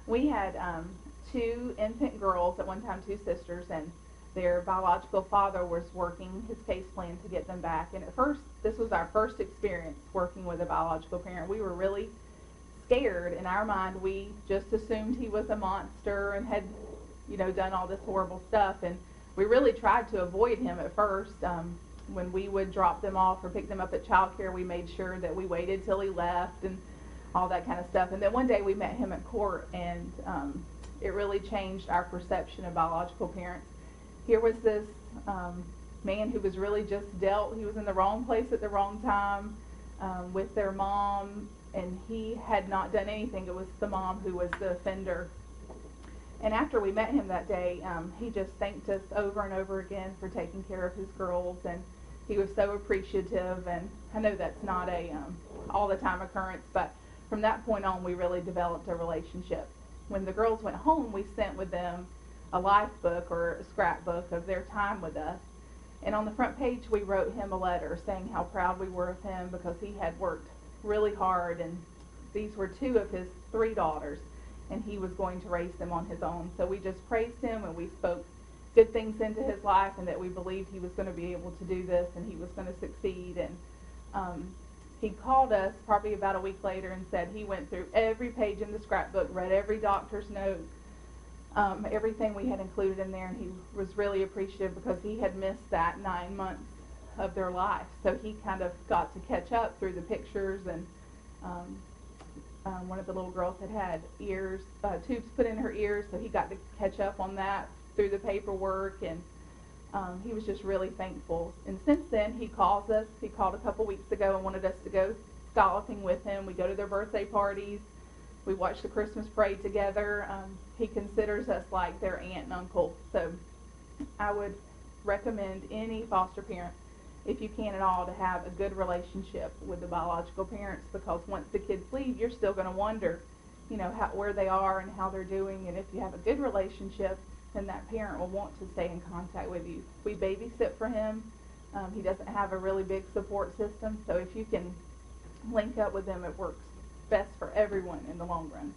We had two infant girls at one time, two sisters, and their biological father was working his case plan to get them back. And at first, this was our first experience working with a biological parent. We were really scared. In our mind, we just assumed he was a monster and had, done all this horrible stuff. And we really tried to avoid him at first. When we would drop them off or pick them up at childcare, we made sure that we waited till he left and all that kind of stuff. And then one day we met him at court, and it really changed our perception of biological parents. Here was this man who was really just dealt. He was in the wrong place at the wrong time with their mom, and he had not done anything. It was the mom who was the offender. And after we met him that day, he just thanked us over and over again for taking care of his girls, and he was so appreciative. And I know that's not a all the time occurrence, but from that point on, we really developed a relationship. When the girls went home, we sent with them a life book or a scrapbook of their time with us. And on the front page, we wrote him a letter saying how proud we were of him because he had worked really hard, and these were two of his three daughters, and he was going to raise them on his own. So we just praised him, and we spoke good things into his life, and that we believed he was going to be able to do this, and he was going to succeed. And he called us probably about a week later and said he went through every page in the scrapbook, read every doctor's note, everything we had included in there, and he was really appreciative because he had missed that 9 months of their life. So he kind of got to catch up through the pictures, and one of the little girls had ears, tubes put in her ears, so he got to catch up on that through the paperwork, and he was just really thankful. And since then, he calls us. He called a couple weeks ago and wanted us to go scalloping with him. We go to their birthday parties. We watch the Christmas parade together. He considers us like their aunt and uncle. So I would recommend any foster parent, if you can at all, to have a good relationship with the biological parents, because once the kids leave, you're still going to wonder, where they are and how they're doing. And if you have a good relationship, then that parent will want to stay in contact with you. We babysit for him. He doesn't have a really big support system, so if you can link up with them, it works best for everyone in the long run.